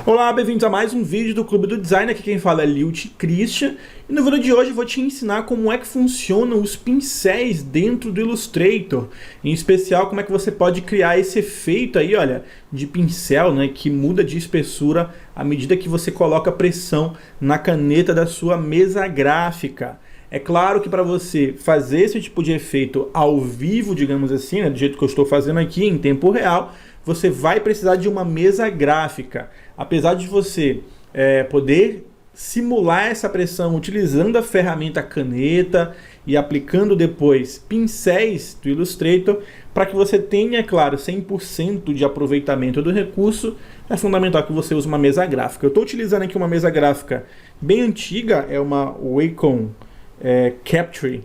Olá, bem-vindos a mais um vídeo do Clube do Design. Aqui quem fala é Lilt Christian. E no vídeo de hoje eu vou te ensinar como é que funcionam os pincéis dentro do Illustrator. Em especial, como é que você pode criar esse efeito aí, olha, de pincel, né, que muda de espessura à medida que você coloca pressão na caneta da sua mesa gráfica. É claro que para você fazer esse tipo de efeito ao vivo, digamos assim, né, do jeito que eu estou fazendo aqui, em tempo real, você vai precisar de uma mesa gráfica. Apesar de você poder simular essa pressão utilizando a ferramenta caneta e aplicando depois pincéis do Illustrator, para que você tenha, claro, 100% de aproveitamento do recurso, é fundamental que você use uma mesa gráfica. Eu estou utilizando aqui uma mesa gráfica bem antiga, é uma Wacom Capture,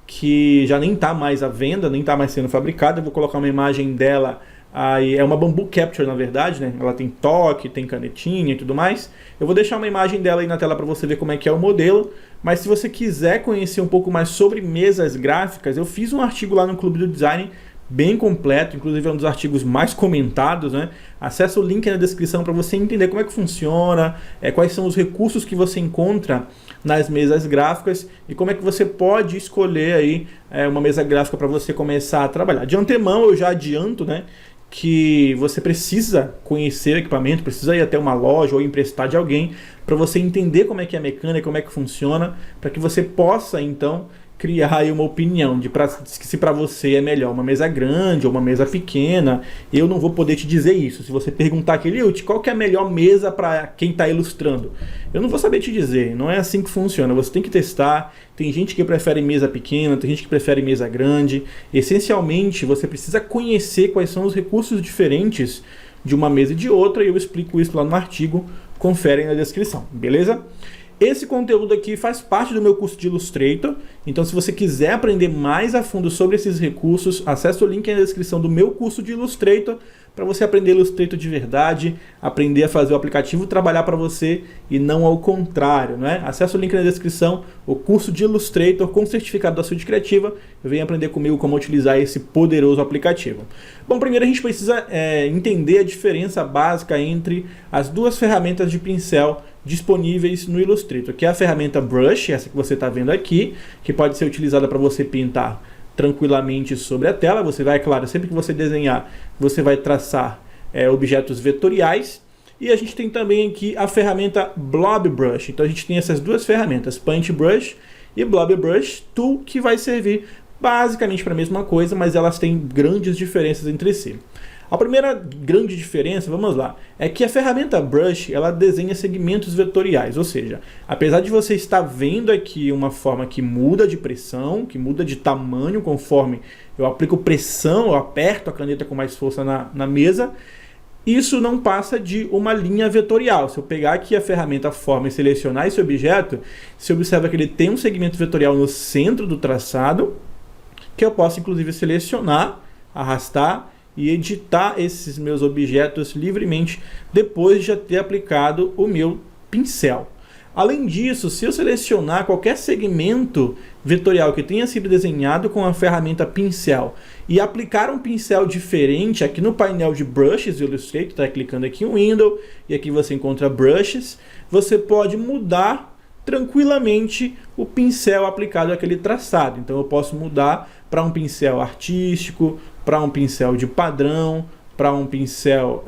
que já nem está mais à venda, nem está mais sendo fabricada. Eu vou colocar uma imagem dela aí, é uma Bamboo Capture na verdade, né? Ela tem toque, tem canetinha e tudo mais. Eu vou deixar uma imagem dela aí na tela para você ver como é que é o modelo. Mas se você quiser conhecer um pouco mais sobre mesas gráficas, eu fiz um artigo lá no Clube do Design bem completo, inclusive é um dos artigos mais comentados, né? Acesse o link na descrição para você entender como é que funciona, quais são os recursos que você encontra nas mesas gráficas e como é que você pode escolher aí uma mesa gráfica para você começar a trabalhar. De antemão eu já adianto, né, que você precisa conhecer o equipamento, precisa ir até uma loja ou emprestar de alguém para você entender como é que é a mecânica, como é que funciona, para que você possa então criar aí uma opinião de se para você é melhor uma mesa grande ou uma mesa pequena. Eu não vou poder te dizer isso. Se você perguntar aqui, Lilt, qual que é a melhor mesa para quem está ilustrando? Eu não vou saber te dizer, não é assim que funciona. Você tem que testar. Tem gente que prefere mesa pequena, tem gente que prefere mesa grande. Essencialmente, você precisa conhecer quais são os recursos diferentes de uma mesa e de outra, e eu explico isso lá no artigo. Confere na descrição, beleza? Esse conteúdo aqui faz parte do meu curso de Illustrator, então se você quiser aprender mais a fundo sobre esses recursos, acesse o link na descrição do meu curso de Illustrator para você aprender Illustrator de verdade, aprender a fazer o aplicativo trabalhar para você e não ao contrário, né? Acesse o link na descrição, o curso de Illustrator com certificado da Suite Criativa, venha aprender comigo como utilizar esse poderoso aplicativo. Bom, primeiro a gente precisa entender a diferença básica entre as duas ferramentas de pincel disponíveis no Illustrator, que é a ferramenta Brush, essa que você está vendo aqui, que pode ser utilizada para você pintar tranquilamente sobre a tela. Você vai, claro, sempre que você desenhar, você vai traçar objetos vetoriais. E a gente tem também aqui a ferramenta Blob Brush. Então a gente tem essas duas ferramentas, Paint Brush e Blob Brush Tool, que vai servir basicamente para a mesma coisa, mas elas têm grandes diferenças entre si. A primeira grande diferença, vamos lá, é que a ferramenta Brush, ela desenha segmentos vetoriais, ou seja, apesar de você estar vendo aqui uma forma que muda de pressão, que muda de tamanho conforme eu aplico pressão, eu aperto a caneta com mais força na mesa, isso não passa de uma linha vetorial. Se eu pegar aqui a ferramenta Forma e selecionar esse objeto, você observa que ele tem um segmento vetorial no centro do traçado, que eu posso inclusive selecionar, arrastar e editar esses meus objetos livremente depois de já ter aplicado o meu pincel. Além disso, se eu selecionar qualquer segmento vetorial que tenha sido desenhado com a ferramenta pincel e aplicar um pincel diferente aqui no painel de brushes do Illustrator, tá clicando aqui em Window e aqui você encontra brushes, você pode mudar tranquilamente o pincel aplicado àquele traçado. Então eu posso mudar para um pincel artístico, para um pincel de padrão, para um pincel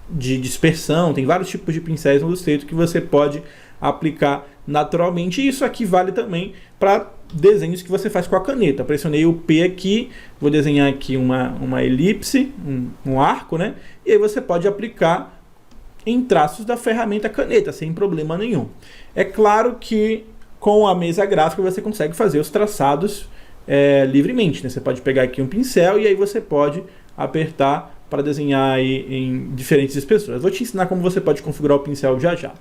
de dispersão. Tem vários tipos de pincéis no Illustrator que você pode aplicar naturalmente. E isso aqui vale também para desenhos que você faz com a caneta. Pressionei o P aqui, vou desenhar aqui uma elipse, um arco, né? E aí você pode aplicar em traços da ferramenta caneta, sem problema nenhum. É claro que com a mesa gráfica você consegue fazer os traçados livremente, né? Você pode pegar aqui um pincel e aí você pode apertar para desenhar aí em diferentes espessuras. Vou te ensinar como você pode configurar o pincel já já.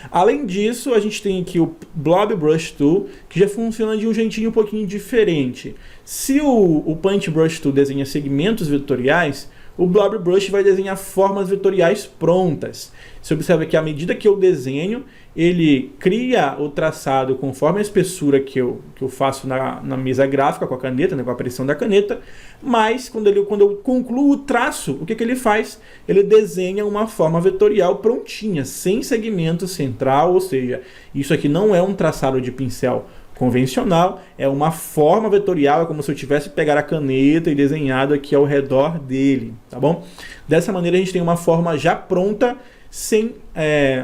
Além disso, a gente tem aqui o Blob Brush Tool, que já funciona de um jeitinho um pouquinho diferente. Se o Paint Brush Tool desenha segmentos vetoriais, o Blob Brush vai desenhar formas vetoriais prontas. Você observa que à medida que eu desenho, ele cria o traçado conforme a espessura que eu faço na mesa gráfica com a caneta, né, com a pressão da caneta, mas quando eu concluo o traço, o que ele faz? Ele desenha uma forma vetorial prontinha, sem segmento central, ou seja, isso aqui não é um traçado de pincel convencional, é uma forma vetorial, é como se eu tivesse pegado a caneta e desenhado aqui ao redor dele, tá bom? Dessa maneira a gente tem uma forma já pronta, sem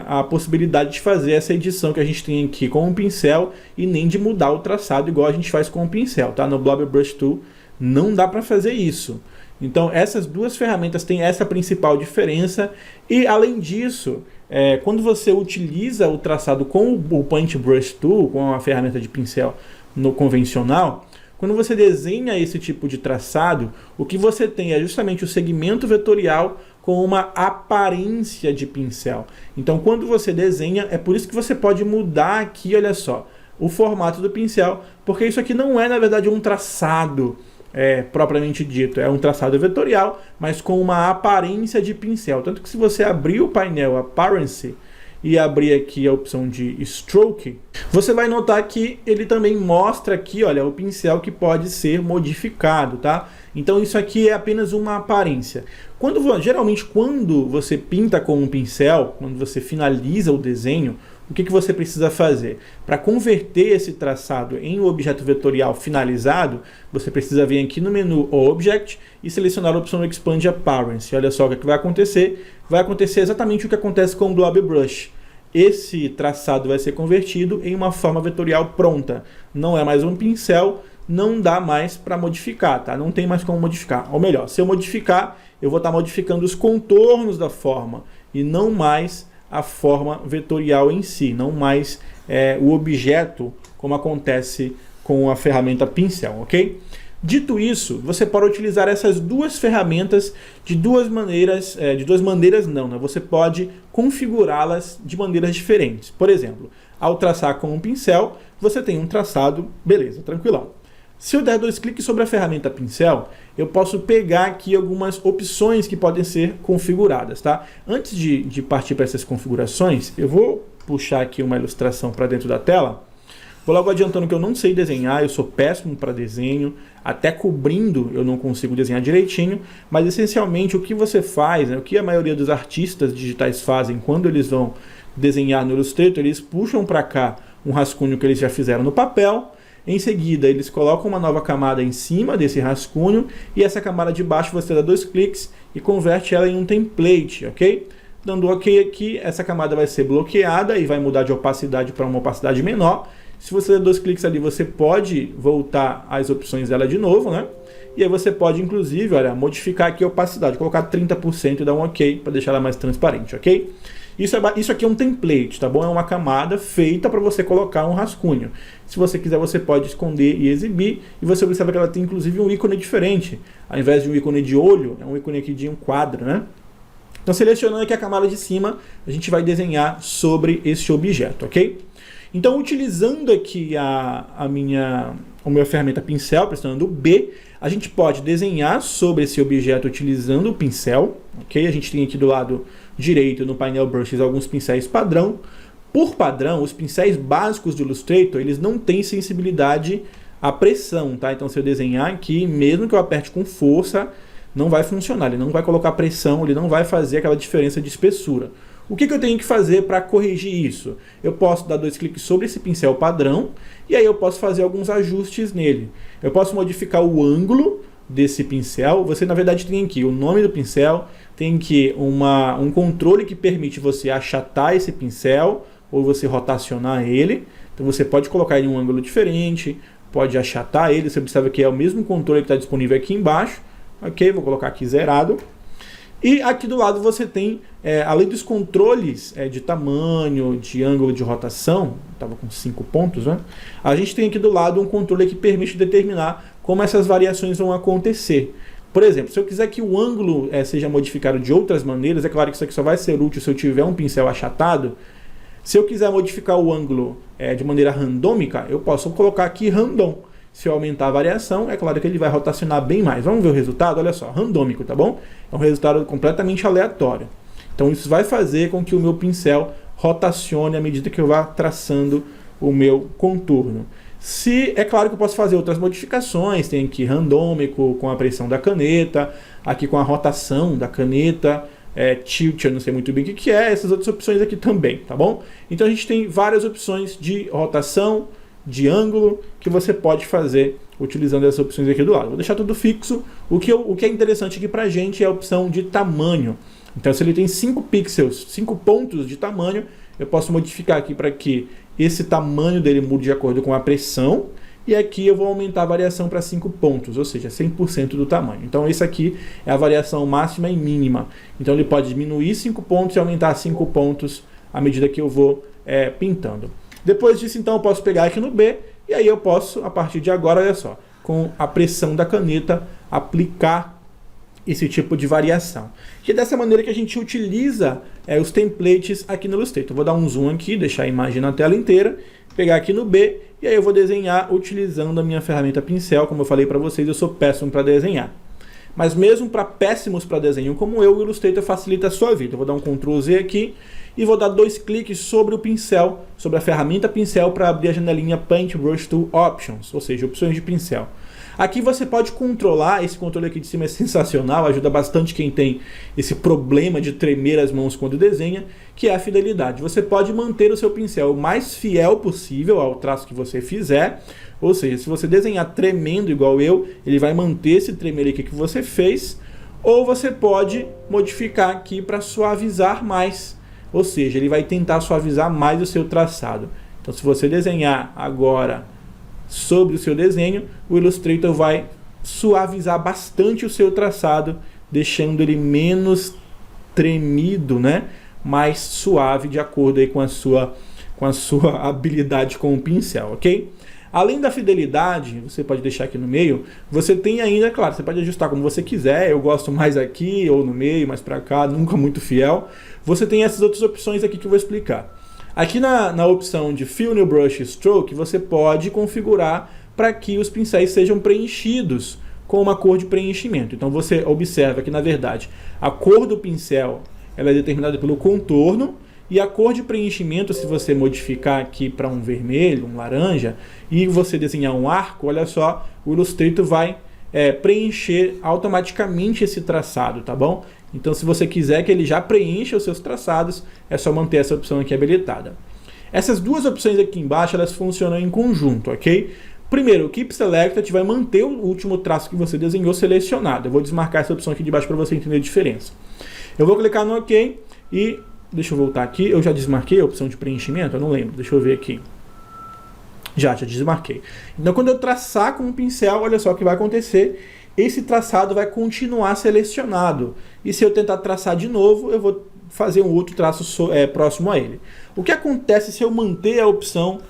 a possibilidade de fazer essa edição que a gente tem aqui com o pincel e nem de mudar o traçado igual a gente faz com o pincel, tá? No Blob Brush Tool não dá para fazer isso. Então essas duas ferramentas têm essa principal diferença e além disso, quando você utiliza o traçado com o Paint Brush Tool, com a ferramenta de pincel no convencional, quando você desenha esse tipo de traçado, o que você tem é justamente o segmento vetorial com uma aparência de pincel. Então quando você desenha, é por isso que você pode mudar aqui, olha só, o formato do pincel, porque isso aqui não é na verdade um traçado propriamente dito, é um traçado vetorial, mas com uma aparência de pincel. Tanto que se você abrir o painel Appearance e abrir aqui a opção de Stroke, você vai notar que ele também mostra aqui, olha, o pincel que pode ser modificado, tá? Então isso aqui é apenas uma aparência. Geralmente quando você pinta com um pincel, quando você finaliza o desenho, o que você precisa fazer? Para converter esse traçado em um objeto vetorial finalizado, você precisa vir aqui no menu Object e selecionar a opção Expand Appearance. Olha só o que vai acontecer. Vai acontecer exatamente o que acontece com o Blob Brush. Esse traçado vai ser convertido em uma forma vetorial pronta. Não é mais um pincel, não dá mais para modificar, tá? Não tem mais como modificar. Ou melhor, se eu modificar, eu vou estar modificando os contornos da forma e não mais a forma vetorial em si, não mais o objeto, como acontece com a ferramenta pincel, ok? Dito isso, você pode utilizar essas duas ferramentas de duas maneiras, não, né? Você pode configurá-las de maneiras diferentes. Por exemplo, ao traçar com um pincel, você tem um traçado, beleza, tranquilão. Se eu der dois cliques sobre a ferramenta pincel, eu posso pegar aqui algumas opções que podem ser configuradas, tá? Antes de partir para essas configurações, eu vou puxar aqui uma ilustração para dentro da tela. Vou logo adiantando que eu não sei desenhar, eu sou péssimo para desenho, até cobrindo eu não consigo desenhar direitinho, mas essencialmente o que você faz, né, o que a maioria dos artistas digitais fazem quando eles vão desenhar no Illustrator, eles puxam para cá um rascunho que eles já fizeram no papel. Em seguida, eles colocam uma nova camada em cima desse rascunho e essa camada de baixo você dá dois cliques e converte ela em um template, ok? Dando ok aqui, essa camada vai ser bloqueada e vai mudar de opacidade para uma opacidade menor. Se você der dois cliques ali, você pode voltar às opções dela de novo, né? E aí você pode, inclusive, olha, modificar aqui a opacidade, colocar 30% e dar um ok para deixar ela mais transparente, ok? Isso aqui é um template, tá bom? É uma camada feita para você colocar um rascunho. Se você quiser, você pode esconder e exibir. E você observa que ela tem, inclusive, um ícone diferente. Ao invés de um ícone de olho, é um ícone aqui de um quadro, né? Então, selecionando aqui a camada de cima, a gente vai desenhar sobre esse objeto, ok? Então, utilizando aqui a minha ferramenta pincel, pressionando o B, a gente pode desenhar sobre esse objeto utilizando o pincel, ok? A gente tem aqui do lado direito no painel Brushes alguns pincéis padrão. Por padrão, os pincéis básicos do Illustrator, eles não têm sensibilidade à pressão, tá? Então, se eu desenhar aqui, mesmo que eu aperte com força, não vai funcionar, ele não vai colocar pressão, ele não vai fazer aquela diferença de espessura. O que eu tenho que fazer para corrigir isso? Eu posso dar dois cliques sobre esse pincel padrão e aí eu posso fazer alguns ajustes nele. Eu posso modificar o ângulo desse pincel. Você na verdade tem aqui o nome do pincel, tem aqui um controle que permite você achatar esse pincel ou você rotacionar ele. Então você pode colocar ele em um ângulo diferente, pode achatar ele. Você observa que é o mesmo controle que está disponível aqui embaixo. Ok, vou colocar aqui zerado. E aqui do lado você tem, além dos controles de tamanho, de ângulo de rotação, estava com 5 pontos, né? A gente tem aqui do lado um controle que permite determinar como essas variações vão acontecer. Por exemplo, se eu quiser que o ângulo seja modificado de outras maneiras, é claro que isso aqui só vai ser útil se eu tiver um pincel achatado. Se eu quiser modificar o ângulo de maneira randômica, eu posso colocar aqui random. Se eu aumentar a variação, é claro que ele vai rotacionar bem mais. Vamos ver o resultado? Olha só, randômico, tá bom? É um resultado completamente aleatório. Então isso vai fazer com que o meu pincel rotacione à medida que eu vá traçando o meu contorno. É claro que eu posso fazer outras modificações, tem aqui randômico com a pressão da caneta, aqui com a rotação da caneta, tilt, eu não sei muito bem o que é, essas outras opções aqui também, tá bom? Então a gente tem várias opções de rotação, de ângulo, que você pode fazer utilizando essas opções aqui do lado. Vou deixar tudo fixo. O que é interessante aqui pra gente é a opção de tamanho. Então se ele tem 5 pixels, 5 pontos de tamanho, eu posso modificar aqui para que esse tamanho dele mude de acordo com a pressão, e aqui eu vou aumentar a variação para 5 pontos, ou seja, 100% do tamanho. Então esse aqui é a variação máxima e mínima. Então ele pode diminuir 5 pontos e aumentar 5 pontos à medida que eu vou pintando. Depois disso, então, eu posso pegar aqui no B, e aí eu posso, a partir de agora, olha só, com a pressão da caneta, aplicar esse tipo de variação. E é dessa maneira que a gente utiliza os templates aqui no Illustrator. Vou dar um zoom aqui, deixar a imagem na tela inteira, pegar aqui no B, e aí eu vou desenhar utilizando a minha ferramenta pincel. Como eu falei para vocês, eu sou péssimo para desenhar. Mas mesmo para péssimos para desenho como eu, o Illustrator facilita a sua vida. Eu vou dar um Ctrl Z aqui e vou dar 2 cliques sobre o pincel, sobre a ferramenta pincel, para abrir a janelinha Paintbrush Tool Options, ou seja, opções de pincel. Aqui você pode controlar, esse controle aqui de cima é sensacional, ajuda bastante quem tem esse problema de tremer as mãos quando desenha, que é a fidelidade. Você pode manter o seu pincel o mais fiel possível ao traço que você fizer, ou seja, se você desenhar tremendo igual eu, ele vai manter esse tremer aqui que você fez, ou você pode modificar aqui para suavizar mais, ou seja, ele vai tentar suavizar mais o seu traçado. Então se você desenhar agora sobre o seu desenho, o Illustrator vai suavizar bastante o seu traçado, deixando ele menos tremido, né? Mais suave, de acordo aí com a sua habilidade com o pincel, ok? Além da fidelidade, você pode deixar aqui no meio, você tem ainda, claro, você pode ajustar como você quiser, eu gosto mais aqui ou no meio, mais para cá, nunca muito fiel. Você tem essas outras opções aqui que eu vou explicar. Aqui na opção de Fill New Brush Stroke, você pode configurar para que os pincéis sejam preenchidos com uma cor de preenchimento. Então você observa que, na verdade, a cor do pincel ela é determinada pelo contorno, e a cor de preenchimento, se você modificar aqui para um vermelho, um laranja, e você desenhar um arco, olha só, o Illustrator vai preencher automaticamente esse traçado, tá bom? Então se você quiser que ele já preencha os seus traçados, é só manter essa opção aqui habilitada. Essas duas opções aqui embaixo, elas funcionam em conjunto, ok? Primeiro, o Keep Selected vai manter o último traço que você desenhou selecionado. Eu vou desmarcar essa opção aqui de baixo para você entender a diferença. Eu vou clicar no OK e... Deixa eu voltar aqui, eu já desmarquei a opção de preenchimento? Eu não lembro, deixa eu ver aqui. Já desmarquei. Então quando eu traçar com o pincel, olha só o que vai acontecer. Esse traçado vai continuar selecionado. E se eu tentar traçar de novo, eu vou fazer um outro traço próximo a ele. O que acontece se eu manter a opção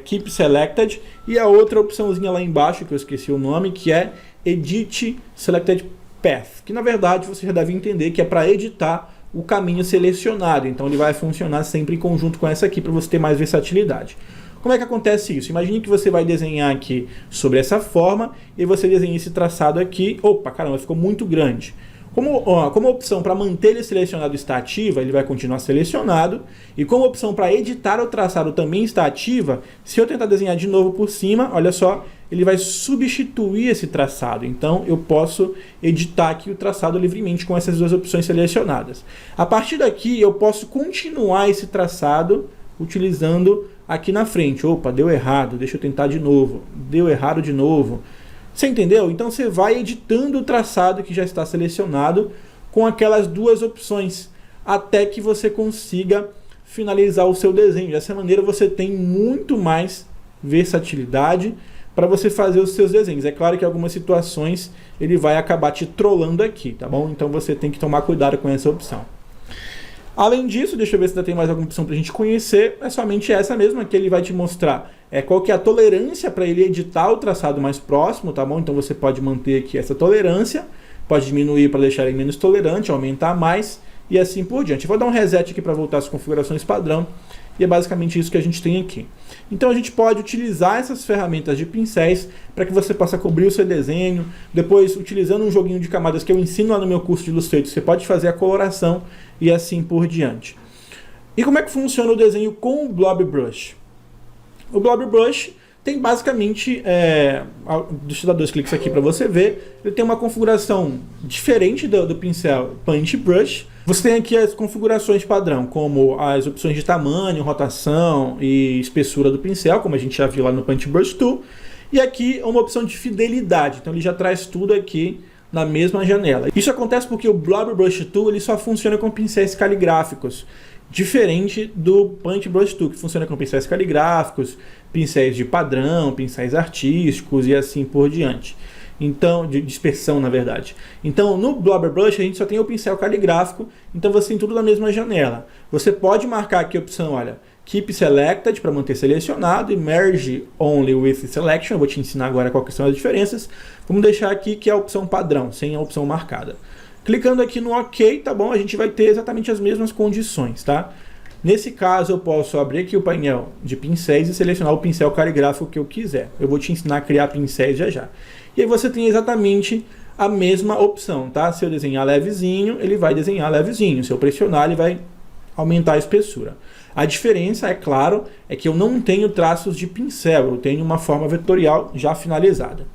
Keep Selected e a outra opçãozinha lá embaixo, que eu esqueci o nome, que é Edit Selected Path, que na verdade você já deve entender que é para editar o caminho selecionado. Então ele vai funcionar sempre em conjunto com essa aqui para você ter mais versatilidade. Como é que acontece isso? Imagine que você vai desenhar aqui sobre essa forma e você desenha esse traçado aqui. Opa, caramba, ficou muito grande. Como a opção para manter ele selecionado está ativa, ele vai continuar selecionado. E como a opção para editar o traçado também está ativa, se eu tentar desenhar de novo por cima, olha só, ele vai substituir esse traçado. Então eu posso editar aqui o traçado livremente com essas duas opções selecionadas. A partir daqui eu posso continuar esse traçado utilizando aqui na frente. Opa, deu errado, deixa eu tentar de novo. Deu errado de novo. Você entendeu? Então você vai editando o traçado que já está selecionado com aquelas duas opções, até que você consiga finalizar o seu desenho. Dessa maneira você tem muito mais versatilidade para você fazer os seus desenhos. É claro que em algumas situações ele vai acabar te trollando aqui, tá bom? Então você tem que tomar cuidado com essa opção. Além disso, deixa eu ver se ainda tem mais alguma opção para a gente conhecer. É somente essa mesma que ele vai te mostrar qual que é a tolerância para ele editar o traçado mais próximo, tá bom? Então você pode manter aqui essa tolerância, pode diminuir para deixar ele menos tolerante, aumentar mais e assim por diante. Eu vou dar um reset aqui para voltar às configurações padrão e é basicamente isso que a gente tem aqui. Então a gente pode utilizar essas ferramentas de pincéis para que você possa cobrir o seu desenho. Depois, utilizando um joguinho de camadas que eu ensino lá no meu curso de Illustrator, você pode fazer a coloração e assim por diante. E como é que funciona o desenho com o Blob Brush? O Blob Brush tem basicamente, deixa eu dar 2 cliques aqui para você ver, ele tem uma configuração diferente do pincel Punch Brush. Você tem aqui as configurações padrão, como as opções de tamanho, rotação e espessura do pincel, como a gente já viu lá no Punch Brush Tool. E aqui é uma opção de fidelidade, então ele já traz tudo aqui na mesma janela. Isso acontece porque o Blob Brush Tool ele só funciona com pincéis caligráficos, diferente do Punch Brush Tool, que funciona com pincéis caligráficos, pincéis de padrão, pincéis artísticos e assim por diante. Então, de dispersão, na verdade. Então, no Blob Brush a gente só tem o pincel caligráfico, então você tem tudo na mesma janela. Você pode marcar aqui a opção, olha, Keep Selected para manter selecionado e Merge Only with Selection. Eu vou te ensinar agora quais são as diferenças. Vamos deixar aqui que é a opção padrão, sem a opção marcada. Clicando aqui no OK, tá bom? A gente vai ter exatamente as mesmas condições, tá? Nesse caso, eu posso abrir aqui o painel de pincéis e selecionar o pincel caligráfico que eu quiser. Eu vou te ensinar a criar pincéis já já. E aí você tem exatamente a mesma opção, tá? Se eu desenhar levezinho, ele vai desenhar levezinho. Se eu pressionar, ele vai aumentar a espessura. A diferença, é claro, é que eu não tenho traços de pincel, eu tenho uma forma vetorial já finalizada.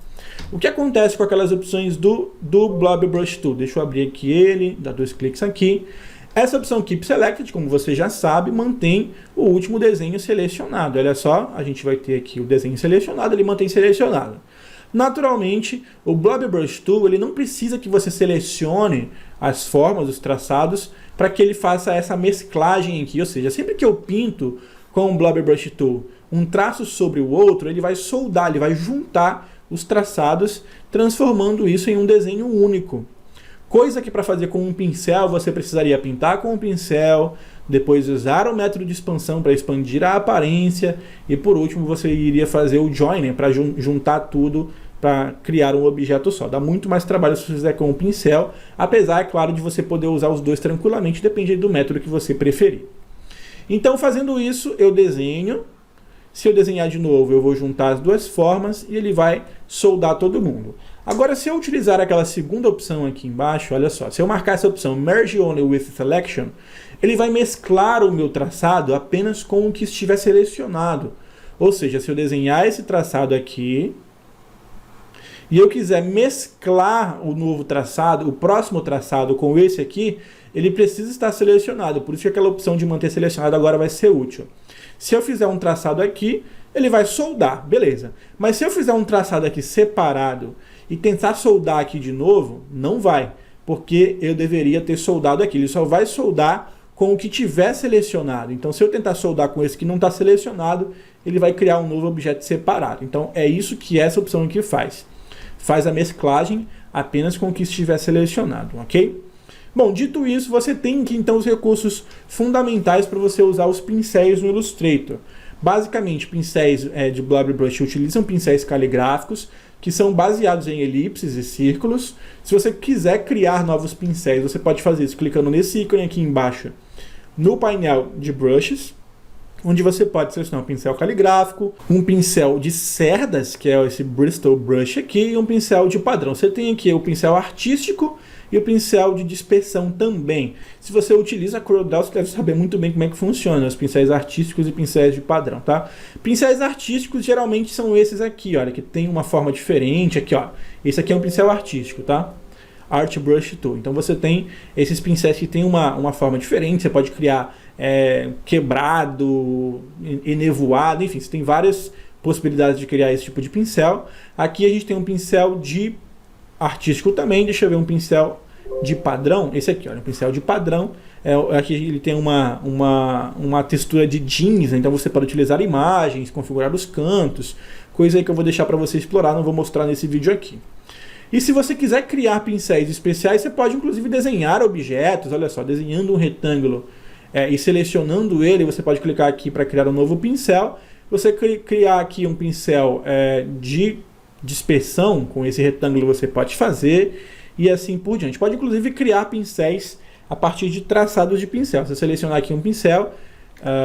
O que acontece com aquelas opções do Blob Brush Tool? Deixa eu abrir aqui ele, dar 2 cliques aqui. Essa opção Keep Selected, como você já sabe, mantém o último desenho selecionado. Olha só, a gente vai ter aqui o desenho selecionado, ele mantém selecionado. Naturalmente, o Blob Brush Tool ele não precisa que você selecione as formas, os traçados, para que ele faça essa mesclagem aqui. Ou seja, sempre que eu pinto com o Blob Brush Tool um traço sobre o outro, ele vai soldar, ele vai juntar os traçados, transformando isso em um desenho único. Coisa que para fazer com um pincel você precisaria pintar com um pincel, depois usar o método de expansão para expandir a aparência e por último você iria fazer o join, para juntar tudo para criar um objeto só. Dá muito mais trabalho se você fizer com um pincel, apesar, é claro, de você poder usar os dois tranquilamente, depende do método que você preferir. Então, fazendo isso, eu desenho. Se eu desenhar de novo, eu vou juntar as duas formas e ele vai soldar todo mundo. Agora, se eu utilizar aquela segunda opção aqui embaixo, olha só, se eu marcar essa opção Merge Only with Selection, ele vai mesclar o meu traçado apenas com o que estiver selecionado. Ou seja, se eu desenhar esse traçado aqui e eu quiser mesclar o novo traçado, o próximo traçado com esse aqui, ele precisa estar selecionado. Por isso que aquela opção de manter selecionado agora vai ser útil. Se eu fizer um traçado aqui, ele vai soldar, beleza. Mas se eu fizer um traçado aqui separado e tentar soldar aqui de novo, não vai. Porque eu deveria ter soldado aqui. Ele só vai soldar com o que tiver selecionado. Então, se eu tentar soldar com esse que não está selecionado, ele vai criar um novo objeto separado. Então, é isso que essa opção aqui faz. Faz a mesclagem apenas com o que estiver selecionado, ok? Bom, dito isso, você tem aqui então os recursos fundamentais para você usar os pincéis no Illustrator. Basicamente, pincéis de Blob Brush utilizam pincéis caligráficos, que são baseados em elipses e círculos. Se você quiser criar novos pincéis, você pode fazer isso clicando nesse ícone aqui embaixo, no painel de brushes, onde você pode selecionar um pincel caligráfico, um pincel de cerdas, que é esse Bristol Brush aqui, e um pincel de padrão. Você tem aqui o pincel artístico e o pincel de dispersão também. Se você utiliza a CorelDRAW, você deve saber muito bem como é que funciona os pincéis artísticos e pincéis de padrão, tá? Pincéis artísticos geralmente são esses aqui, olha, que tem uma forma diferente aqui, ó. Esse aqui é um pincel artístico, tá? Art Brush Tool. Então você tem esses pincéis que tem uma forma diferente, você pode criar quebrado, enevoado, enfim, você tem várias possibilidades de criar esse tipo de pincel. Aqui a gente tem um pincel de artístico também, deixa eu ver um pincel de padrão, esse aqui, olha, um pincel de padrão, aqui ele tem uma textura de jeans, então você pode utilizar imagens, configurar os cantos, coisa aí que eu vou deixar para você explorar, não vou mostrar nesse vídeo aqui. E se você quiser criar pincéis especiais, você pode inclusive desenhar objetos, olha só, desenhando um retângulo e selecionando ele, você pode clicar aqui para criar um novo pincel, você criar aqui um pincel de dispersão, com esse retângulo você pode fazer, e assim por diante. Pode inclusive criar pincéis a partir de traçados de pincel. Você selecionar aqui um pincel,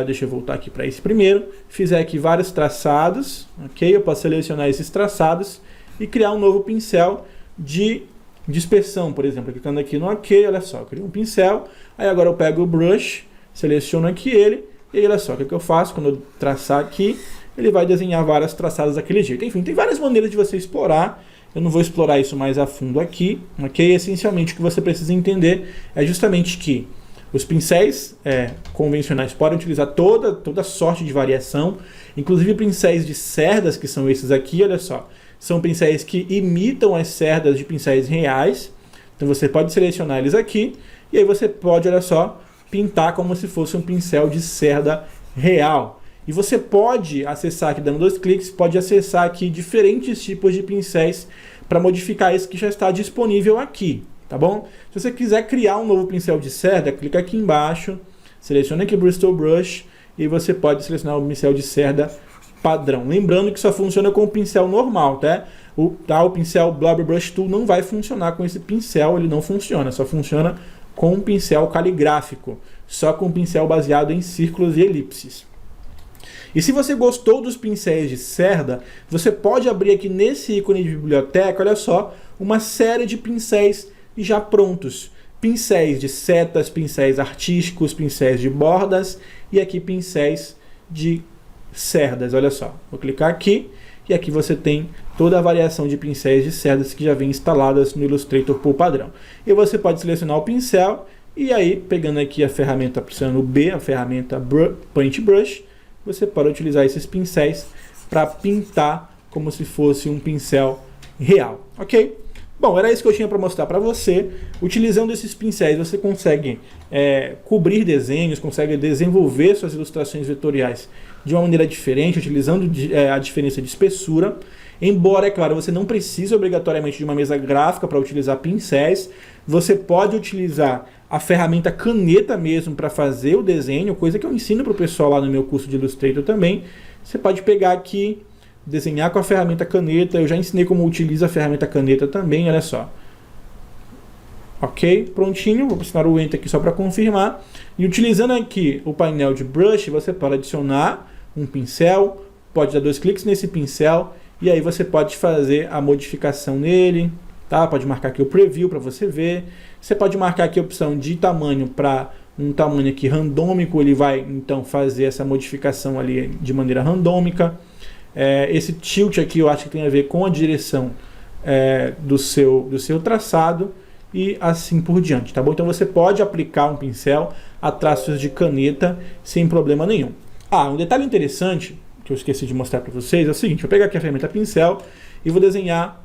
Deixa eu voltar aqui para esse primeiro. Fizer aqui vários traçados, ok? Eu posso selecionar esses traçados e criar um novo pincel de dispersão, por exemplo. Clicando aqui no OK, olha só, eu crio um pincel. Aí agora eu pego o brush, seleciono aqui ele, e aí olha só, o que eu faço? Quando eu traçar aqui, ele vai desenhar várias traçadas daquele jeito. Enfim, tem várias maneiras de você explorar. Eu não vou explorar isso mais a fundo aqui, ok? Essencialmente o que você precisa entender é justamente que os pincéis convencionais podem utilizar toda sorte de variação, inclusive pincéis de cerdas, que são esses aqui, olha só. São pincéis que imitam as cerdas de pincéis reais. Então você pode selecionar eles aqui, e aí você pode, olha só, pintar como se fosse um pincel de cerda real. E você pode acessar aqui, dando 2 cliques, pode acessar aqui diferentes tipos de pincéis para modificar esse que já está disponível aqui. Tá bom? Se você quiser criar um novo pincel de cerda, clica aqui embaixo, seleciona aqui Bristol Brush e você pode selecionar o pincel de cerda padrão. Lembrando que só funciona com o pincel normal, tá? O pincel Blob Brush Tool não vai funcionar com esse pincel, ele não funciona, só funciona com um pincel caligráfico, só com um pincel baseado em círculos e elipses. E se você gostou dos pincéis de cerda, você pode abrir aqui nesse ícone de biblioteca, olha só, uma série de pincéis já prontos. Pincéis de setas, pincéis artísticos, pincéis de bordas e aqui pincéis de cerdas. Olha só, vou clicar aqui e aqui você tem toda a variação de pincéis de cerdas que já vem instaladas no Illustrator por padrão. E você pode selecionar o pincel e aí, pegando aqui a ferramenta, pressionando o B, a ferramenta Paint Brush, você pode utilizar esses pincéis para pintar como se fosse um pincel real, ok? Bom, era isso que eu tinha para mostrar para você. Utilizando esses pincéis você consegue cobrir desenhos, consegue desenvolver suas ilustrações vetoriais de uma maneira diferente, utilizando a diferença de espessura. Embora, é claro, você não precise obrigatoriamente de uma mesa gráfica para utilizar pincéis, você pode utilizar a ferramenta caneta mesmo para fazer o desenho, coisa que eu ensino para o pessoal lá no meu curso de Illustrator também. Você pode pegar aqui, desenhar com a ferramenta caneta. Eu já ensinei como utiliza a ferramenta caneta também, olha só. Ok, prontinho, vou pressionar o Enter aqui só para confirmar. E utilizando aqui o painel de Brush, você pode adicionar um pincel, pode dar 2 cliques nesse pincel, e aí você pode fazer a modificação nele, tá? Pode marcar aqui o Preview para você ver. Você pode marcar aqui a opção de tamanho para um tamanho aqui randômico, ele vai então fazer essa modificação ali de maneira randômica. Esse tilt aqui eu acho que tem a ver com a direção do seu traçado e assim por diante, tá bom? Então você pode aplicar um pincel a traços de caneta sem problema nenhum. Um detalhe interessante que eu esqueci de mostrar para vocês é o seguinte: eu vou pegar aqui a ferramenta pincel e vou desenhar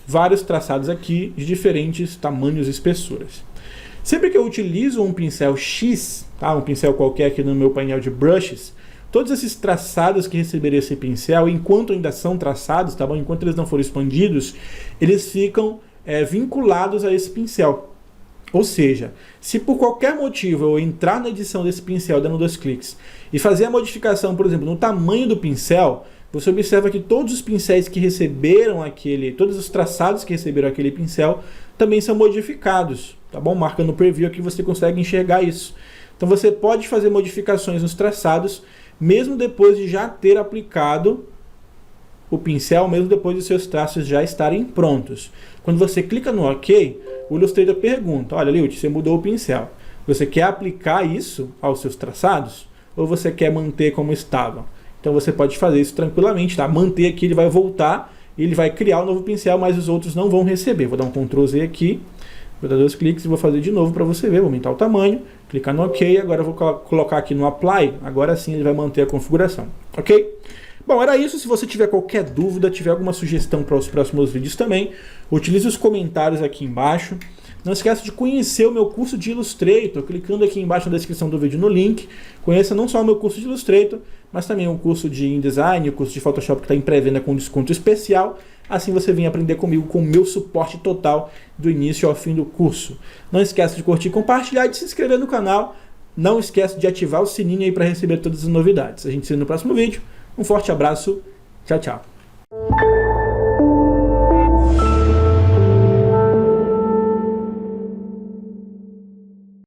vários traçados aqui de diferentes tamanhos e espessuras. Sempre que eu utilizo um pincel X, tá? Um pincel qualquer aqui no meu painel de brushes, todos esses traçados que receberem esse pincel, enquanto ainda são traçados, tá bom? Enquanto eles não forem expandidos, eles ficam vinculados a esse pincel. Ou seja, se por qualquer motivo eu entrar na edição desse pincel dando 2 cliques e fazer a modificação, por exemplo, no tamanho do pincel, você observa que todos os pincéis que receberam todos os traçados que receberam aquele pincel também são modificados, tá bom? Marca no Preview aqui você consegue enxergar isso. Então você pode fazer modificações nos traçados mesmo depois de já ter aplicado o pincel, mesmo depois de seus traços já estarem prontos. Quando você clica no OK, o Illustrator pergunta: olha, Liut, você mudou o pincel. Você quer aplicar isso aos seus traçados? Ou você quer manter como estava? Então você pode fazer isso tranquilamente, tá? Manter aqui, ele vai voltar e ele vai criar um novo pincel, mas os outros não vão receber. Vou dar um Ctrl Z aqui, vou dar 2 cliques e vou fazer de novo para você ver. Vou aumentar o tamanho, clicar no OK, agora eu vou colocar aqui no Apply, agora sim ele vai manter a configuração, ok? Bom, era isso. Se você tiver qualquer dúvida, tiver alguma sugestão para os próximos vídeos também, utilize os comentários aqui embaixo. Não esqueça de conhecer o meu curso de Illustrator, clicando aqui embaixo na descrição do vídeo no link. Conheça não só o meu curso de Illustrator, mas também o curso de InDesign, o curso de Photoshop que está em pré-venda com desconto especial. Assim você vem aprender comigo com o meu suporte total do início ao fim do curso. Não esqueça de curtir, compartilhar e de se inscrever no canal. Não esqueça de ativar o sininho aí para receber todas as novidades. A gente se vê no próximo vídeo. Um forte abraço. Tchau, tchau.